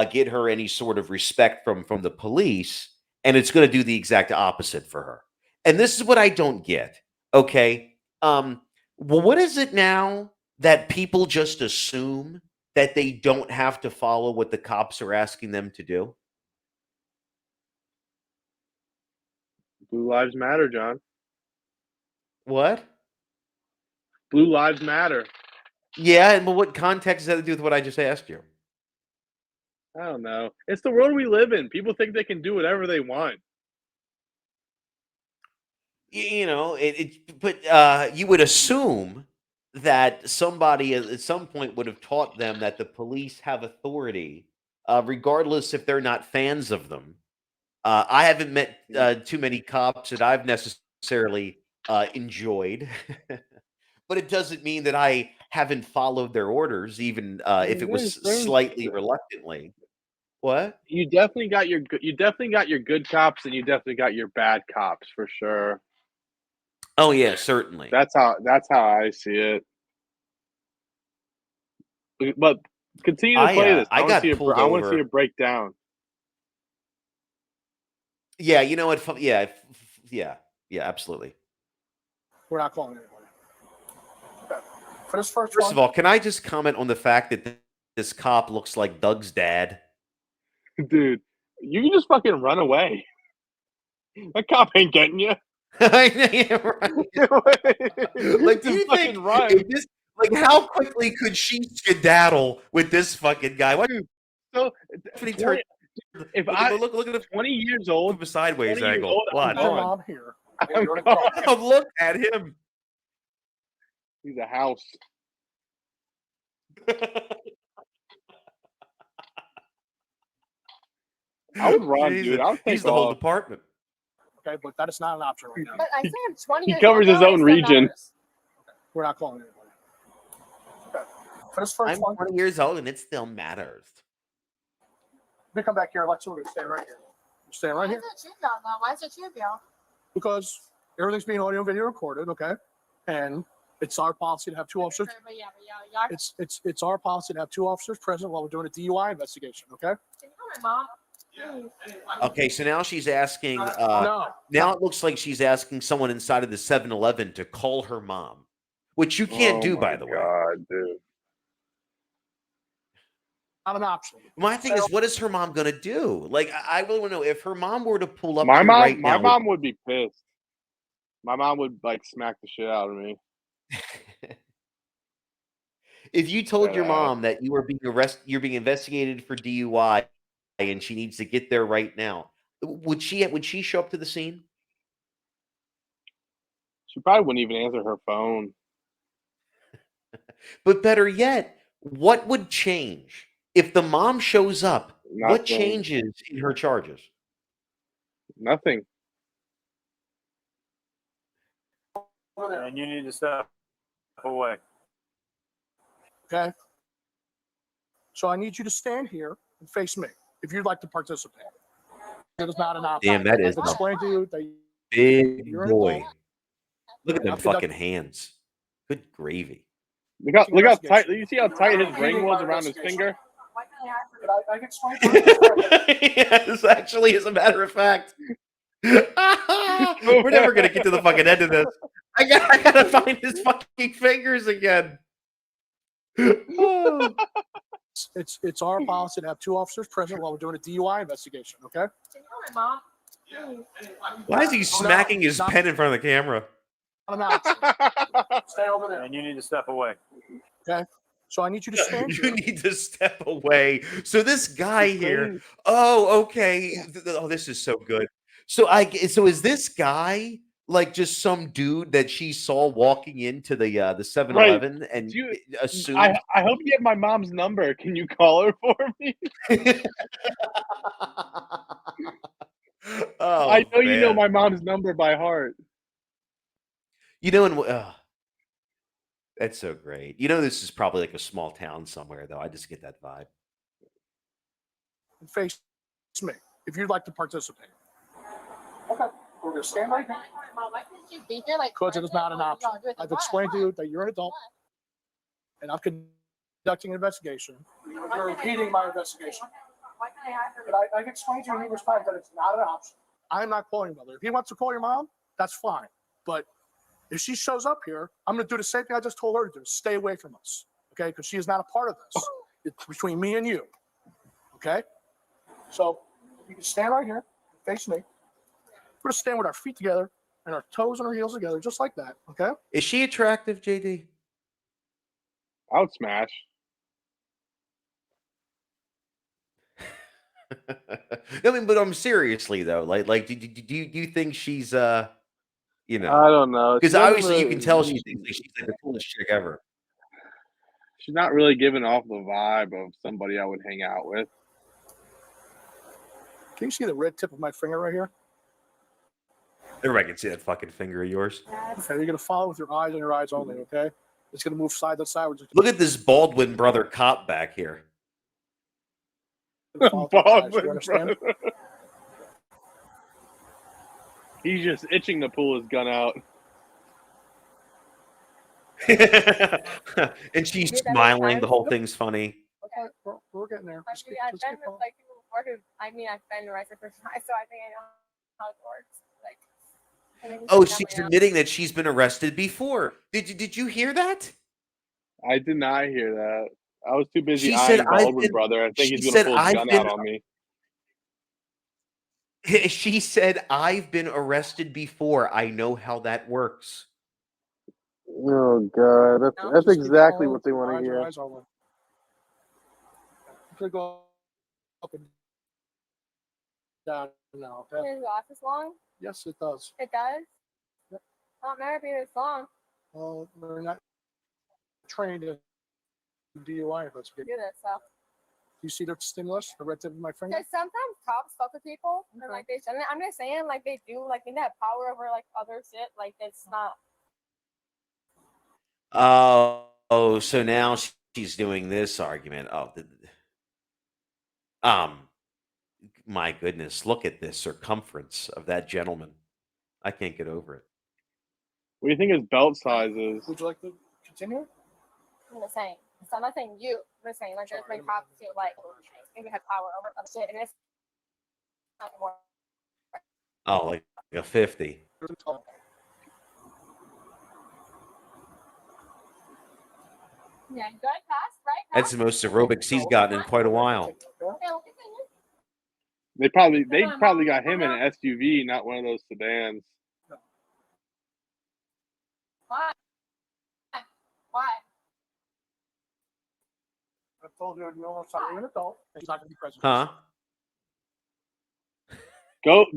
get her any sort of respect from the police, and it's going to do the exact opposite for her. And this is what I don't get. Okay, well, what is it now that people just assume that they don't have to follow what the cops are asking them to do? Blue lives matter, John. What? Blue lives matter. Yeah, and what context does that have to do with what I just asked you? I don't know. It's the world we live in. People think they can do whatever they want. But you would assume that somebody at some point would have taught them that the police have authority, regardless if they're not fans of them. I haven't met too many cops that I've necessarily enjoyed, but it doesn't mean that I haven't followed their orders, even I if mean, it was there's slightly reluctantly. What? You definitely got your good cops, and you definitely got your bad cops for sure. Oh yeah, certainly. That's how I see it. But continue to play this. I want to got see pulled I want to see over. a breakdown. Yeah, you know what? Yeah, absolutely. We're not calling anybody. Okay. For this first First one, of all, can I just comment on the fact that this cop looks like Doug's dad? Dude, you can just fucking run away. That cop ain't getting you. Yeah, right. Like, do Just you think fucking run. if this, like, how quickly could she skedaddle with this fucking guy? What So if he 20 turned? if Look at him 20 years old, from a sideways 20 years angle. old, I'm Watch. your gone. mom here. I'm You're in gone. trouble. Oh, look at him. He's a house. I would run, dude. I would take He's the whole off. department. Okay, but that is not an option right now. But I say I'm 20 He years covers old, his though, own it still region. matters. We're not calling anybody. Okay. For this first I'm one, 20 years old and it still matters. we come back here and let you stay right here. You stay right Why here is it trivial, though? Why is it trivial? because everything's being audio and video recorded. Okay, and it's our policy to have two officers. But yeah, y'all. It's our policy to have two officers present while we're doing a DUI investigation. Okay. Can you call my mom? Okay, so now she's asking. No. Now it looks like she's asking someone inside of the 7-Eleven to call her mom, which you can't do, by the way. God, dude. Not an option. My thing is, what is her mom gonna do? Like, I really want to know if her mom were to pull up My here mom, right my now. mom would be pissed. My mom would like smack the shit out of me. If you told your Yeah. mom that you were being you're being investigated for DUI, and she needs to get there right now, would she show up to the scene? She probably wouldn't even answer her phone. But better yet, what would change if the mom shows up? What Nothing. changes in her charges? Nothing. And you need to step away. Okay. So I need you to stand here and face me if you'd like to participate. It is not an option. Damn, that is I've a explained to you that big you're an boy. adult. Look at them I've conducted- fucking hands. Good gravy. Look how tight. You see how tight his ring was around his finger? I can explain to you. Yes, actually, as a matter of fact. We're never gonna get to the fucking end of this. I gotta find his fucking fingers again. Oh. It's our policy to have two officers present while we're doing a DUI investigation. Okay. Can you call my mom? Why is he smacking his pen in front of the camera? Not an option. Stay over there. And you need to step away. Okay. So I need you to stand You here. need to step away. So this guy here. Oh, okay. Oh, this is so good. So is this guy like just some dude that she saw walking into the 7-Eleven and assumed? I hope you have my mom's number. Can you call her for me? Oh, I know you know man. my mom's number by heart. You know, and that's so great. You know, this is probably like a small town somewhere, though. I just get that vibe. And face me if you'd like to participate. Okay. We're gonna stand right here. Mom, why couldn't you be here? Like, Because it is not an option. I've explained to you that you're an adult, and I'm conducting an investigation. You're impeding my investigation. Why can't I have her? But I can explain to you numerous times that it's not an option. I'm not calling your mother. If he wants to call your mom, that's fine. But if she shows up here, I'm going to do the same thing I just told her to do. Stay away from us, okay? Because she is not a part of this. It's between me and you, okay? So you can stand right here, face me. We're going to stand with our feet together and our toes and our heels together, just like that, okay? Is she attractive, JD? I would smash. I mean, but seriously though, like, do you think she's you know? I don't know. Because She doesn't obviously you really- can tell she thinks like she's like the coolest chick ever. She's not really giving off the vibe of somebody I would hang out with. Can you see the red tip of my finger right here? Everybody can see that fucking finger of yours. Okay, you're going to follow with your eyes and your eyes only, okay? It's going to move side to side. Look at this Baldwin brother cop back here. Follow the eyes, Baldwin, you understand? brother. He's just itching to pull his gun out. And she's Did that many smiling. The times? whole thing's funny. Okay, we're getting there. I've been with like people before who, I mean, I've been arrested for twice, so I think I know how it works. Like, I think Oh, it's she's definitely admitting that she's been arrested before. Did you hear that? I did not hear that. I was too busy She said eyeing I've Baldwin, been. brother. I think She he's gonna said pull his I've gun been. out on me. She said I've been arrested before. I know how that works. Oh god, that's Just keep exactly following what they want to eyes, your hear. eyes over. You could go up and down now, okay? His glasses long? Yes, it does. It does? Yep. I don't remember if it's long. Well, we're not trained in DUI investigation. Do this stuff. You see the stimulus, the red tip of my finger? Because sometimes cops fuck with people, and like they shouldn't. I'm just saying, like they do, like they have power over like other shit. Like it's not. Oh, so now she's doing this argument. Um, my goodness, look at this circumference of that gentleman. I can't get over it. What do you think his belt size is? Would you like to continue? I'm just saying. So I'm not saying you. I'm just saying like there's been cops who like maybe have power over other shit, and it's not more. Oh, like a 50. Yeah, good pass, right? That's the most aerobics he's gotten in quite a while. They probably got him in an SUV, not one of those sedans. Why? Why? I told you, you're an adult. He's not going to be president. Huh?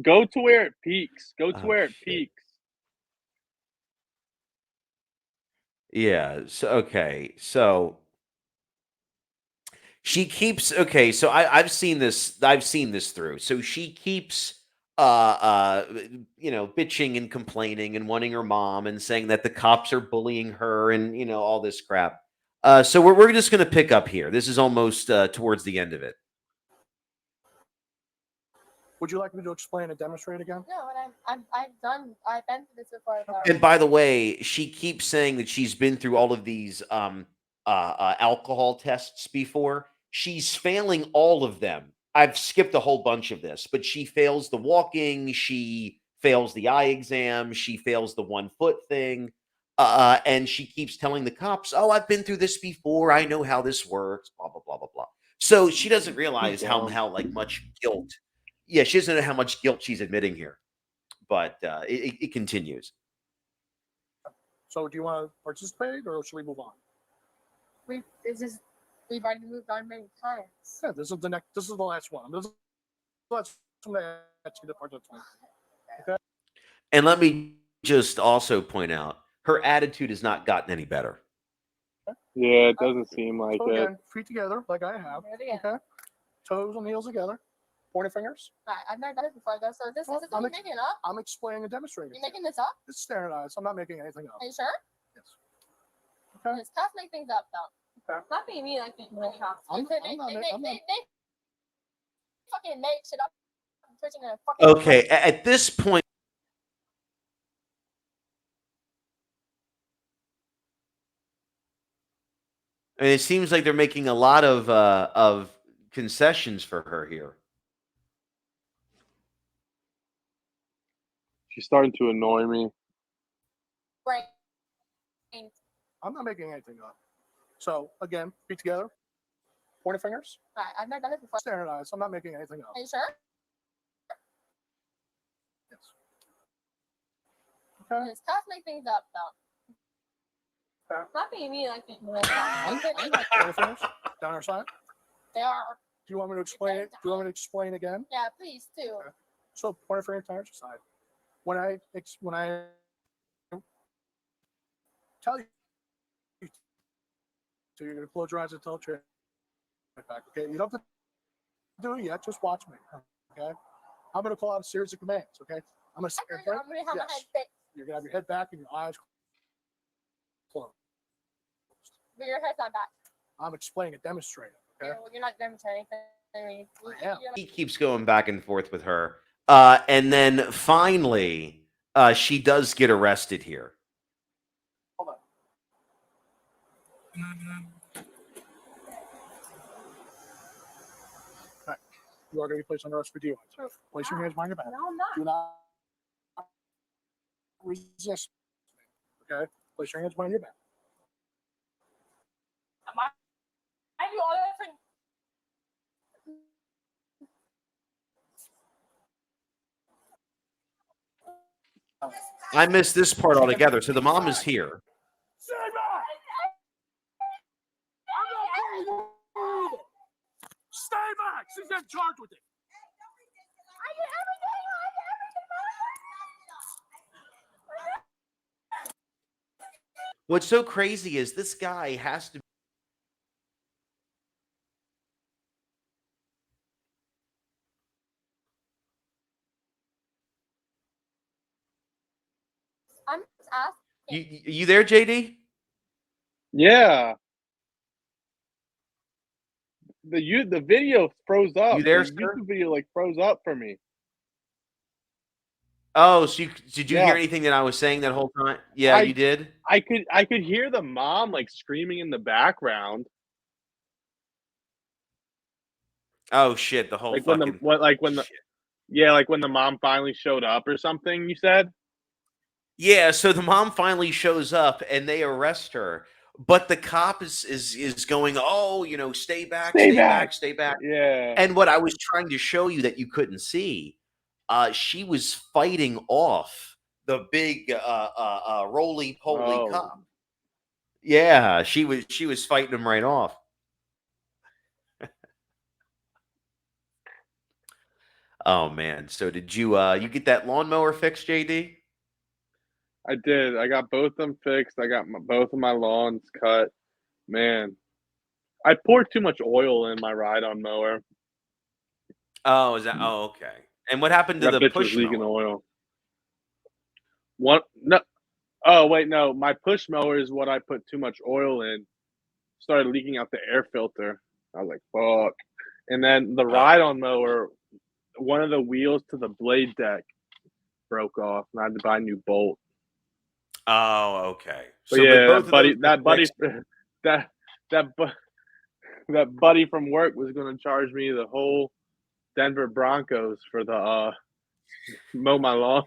Go to where it peaks. Go to Oh, where it shit. peaks. Yeah. So she keeps so I've seen this through. So she keeps bitching and complaining and wanting her mom and saying that the cops are bullying her and all this crap. So we're just gonna pick up here. This is almost towards the end of it. Would you like me to explain and demonstrate again? No, and I've been through this before. Though. And by the way, she keeps saying that she's been through all of these alcohol tests before. She's failing all of them. I've skipped a whole bunch of this, but she fails the walking. She fails the eye exam. She fails the 1 foot thing. And she keeps telling the cops, "Oh, I've been through this before. I know how this works." Blah blah blah blah blah. So she doesn't realize how like much guilt. Yeah, she doesn't know how much guilt she's admitting here. But it continues. So do you want to participate or should we move on? We've already moved on many times. Yeah, this is the last one. This is the last one I ask you to participate. Okay. And let me just also point out, her attitude has not gotten any better. Yeah, it doesn't seem like So it. again, feet together, like I have. Okay. Toes and heels together. Pointing fingers. Right, I've never done it before though, so this is you making it up. I'm explaining and demonstrating. You making this up? It's standardized. I'm not making anything up. Are you sure? Yes. Okay. Because cops make things up though. Okay. Not being me like the cops. I'm They fucking make shit up. Pushing a fucking Okay, at this point, I mean, it seems like they're making a lot of concessions for her here. She's starting to annoy me. brain. I'm not making anything up. So again, feet together. Pointing fingers. Right, I've never done it before. Standardized. I'm not making anything up. Are you sure? Yes. Okay. Because cops make things up though. Okay. Not being me like the Pointing fingers down our side. They are. Do you want me to explain it? Do you want me to explain again? Yeah, please do. Okay. So pointer finger down our side. When I tell you, so you're gonna close your eyes and tell the truth. Back, okay? You don't have to do it yet. Just watch me. Okay? I'm gonna call out a series of commands. Okay? I'm gonna sit in front. I'm gonna have my head fixed. You're gonna have your head back and your eyes closed. But your head's not back. I'm explaining and demonstrating. Okay? You're not demonstrating anything. He keeps going back and forth with her. And then finally, she does get arrested here. Hold on. Okay. You are going to be placed under arrest for DUI. Place your hands behind your back. No, I'm not. Do not resist. Okay? Place your hands behind your back. I do all that for. I missed this part altogether. So the mom is here. Stay back! I'm not calling you either. Stay back! She's in charge with it. I do everything. What's so crazy is this guy has to. I'm just asking. You there, JD? Yeah. The video froze up. You there, the sir? YouTube video like froze up for me. Oh, so did you Yeah. hear anything that I was saying that whole time? Yeah, you did. I could hear the mom like screaming in the background. Oh shit! The whole Like fucking when the mom finally showed up or something, you said? Yeah, so the mom finally shows up and they arrest her. But the cop is going, "Oh, stay back, Stay stay back." back, stay back." Yeah. And what I was trying to show you that you couldn't see, she was fighting off the big roly-poly Oh. cop. Yeah, she was fighting him right off. Oh man. So did you get that lawnmower fixed, JD? I did. I got both of them fixed. I got both of my lawns cut. Man, I poured too much oil in my ride-on mower. Oh, is that? Oh, okay. And what happened to That the bitch was push leaking mower? oil. No. Oh wait, no. My push mower is what I put too much oil in. Started leaking out the air filter. I was like, "Fuck!" And then the ride-on mower, one of the wheels to the blade deck broke off, and I had to buy a new bolt. Oh, okay. But So, but yeah, both that of those buddy, were that buddy from work was going to charge me the whole Denver Broncos for the mow my lawn.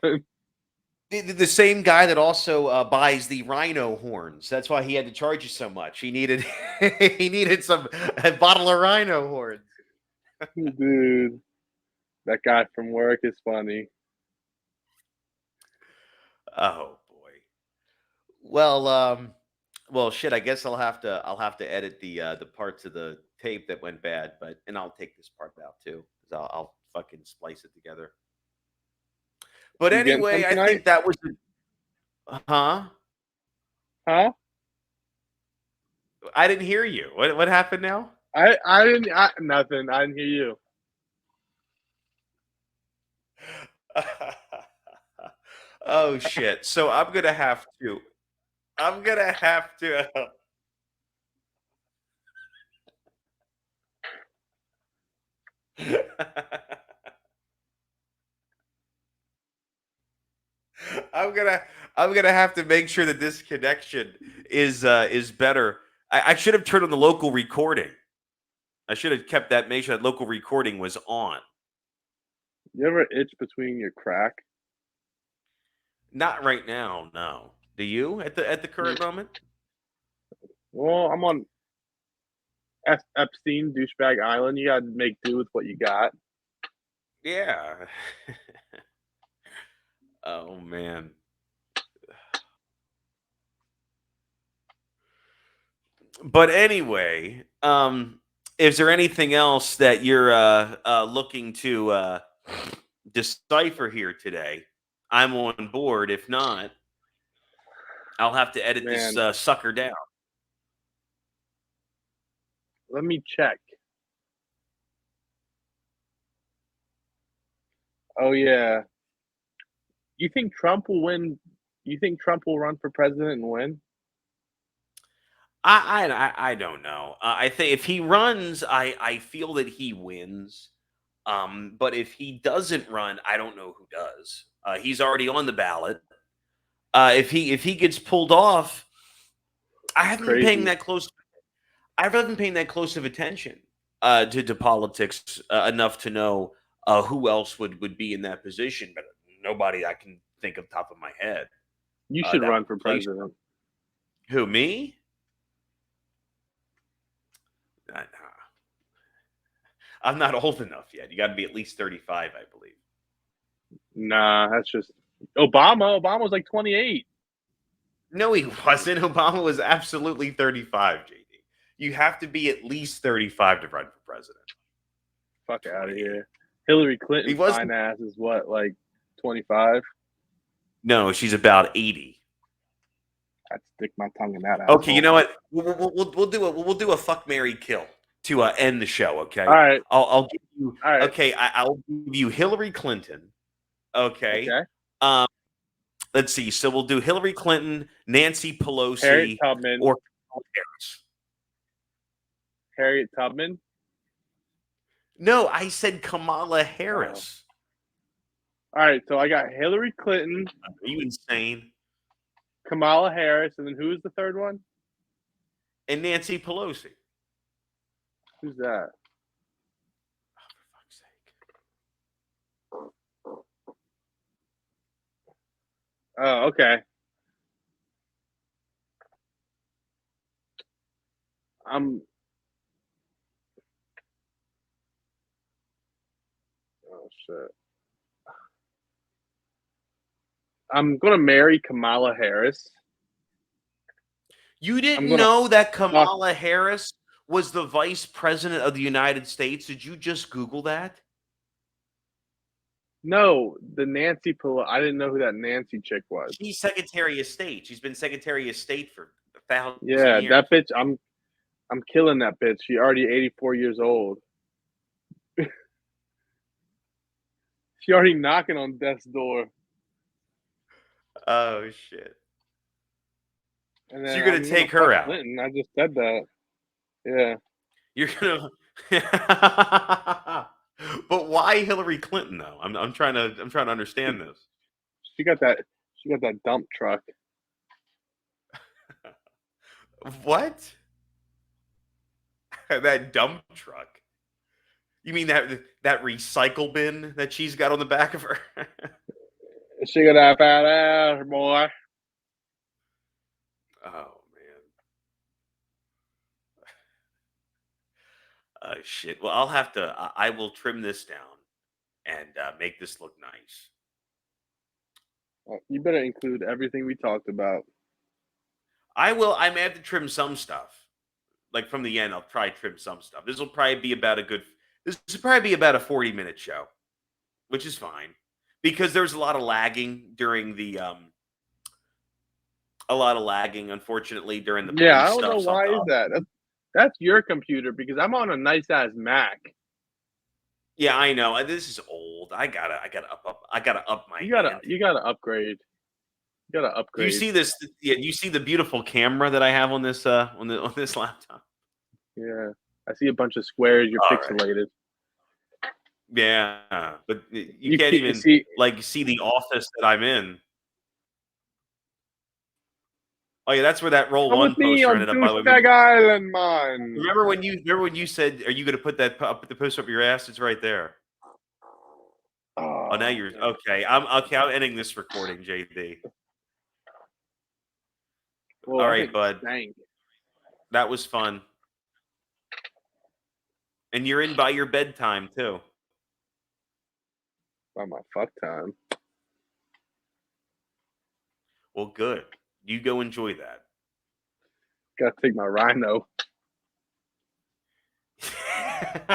the same guy that also buys the rhino horns. That's why he had to charge you so much. He needed he needed a bottle of rhino horns. Dude, that guy from work is funny. Oh boy. Well, shit. I guess I'll have to edit the parts of the tape that went bad, and I'll take this part out too, because I'll fucking splice it together. But You getting anyway, some I tonight? think that was huh? Huh? I didn't hear you. What happened now? I didn't. Nothing. I didn't hear you. Oh shit. So I'm gonna have to. I'm gonna have to. I'm gonna I'm gonna have to make sure that this connection is better. I should have turned on the local recording. I should have kept that. Make sure that local recording was on. You ever itch between your crack? Not right now, no. Do you at the current moment? Well, I'm on Epstein douchebag island. You gotta make do with what you got. Yeah. Oh man. But anyway, is there anything else that you're looking to decipher here today? I'm on board. If not, I'll have to edit this Man. sucker down. Let me check. Oh yeah. You think Trump will win? You think Trump will run for president and win? I don't know. I think if he runs, I feel that he wins. But if he doesn't run, I don't know who does. He's already on the ballot. If he gets pulled off, I haven't been paying Crazy. that close. I haven't been paying that close of attention to politics enough to know who else would be in that position. But nobody I can think of top of my head. You should That run would for replace president. who me? Nah. I'm not old enough yet. You got to be at least 35, I believe. Nah, that's just Obama. Obama was like 28. No, he wasn't. Obama was absolutely 35, JD. You have to be at least 35 to run for president. Fuck out of here. Hillary He Clinton's wasn't. fine ass is what, like 25? No, she's about 80. I'd stick my tongue in that Okay, asshole. you know what? We'll do a fuck, marry, kill to end the show. Okay. All right. I'll give you. All right. Okay, I'll give you Hillary Clinton. Okay. Okay. Let's see. So we'll do Hillary Clinton, Nancy Pelosi, Harriet Tubman. or Kamala Harris. Harriet Tubman. No, I said Kamala Harris. All right, so I got Hillary Clinton, Are you insane? Kamala Harris, and then who's the third one? And Nancy Pelosi. Who's that? Oh, for fuck's sake. Oh, okay. Oh shit. I'm gonna marry Kamala Harris. You didn't gonna know that Kamala Harris was the vice president of the United States? Did you just Google that? No, the Nancy Pelosi. I didn't know who that Nancy chick was. She's Secretary of State. She's been Secretary of State for 1,000 Yeah, years. that bitch. I'm killing that bitch. She already 84 years old. She already knocking on death's door. Oh shit! And So then you're gonna take her fuck out? Clinton. I just said that. Yeah. You're gonna. But why Hillary Clinton though? I'm trying to understand this. She got that dump truck. What? That dump truck? You mean that recycle bin that she's got on the back of her? She got that fat ass, boy. Oh man. Shit. Well, I'll have to. I will trim this down and make this look nice. You better include everything we talked about. I will. I may have to trim some stuff. Like from the end, I'll try to trim some stuff. This will probably be about a 40-minute show, which is fine because there's a lot of lagging during the unfortunately during the Yeah, I police don't know stuff. why is that. That's your computer because I'm on a nice ass Mac. Yeah, I know. This is old. I gotta up my. You gotta upgrade. You gotta Do upgrade. you see this? Yeah, you see the beautiful camera that I have on this on this laptop? Yeah, I see a bunch of squares. You're All pixelated. Yeah, but you can't even see the office that I'm in. Oh yeah, that's where that roll Come one with me poster on ended up. By the way, Douchebag Island, man. remember when you said, "Are you going to put the poster up your ass?" It's right there. Oh, now you're okay. I'm ending this recording, JD. Well, all right, bud. Stank. That was fun. And you're in by your bedtime too. By my fuck time. Well, good. You go enjoy that. Gotta take my rhino.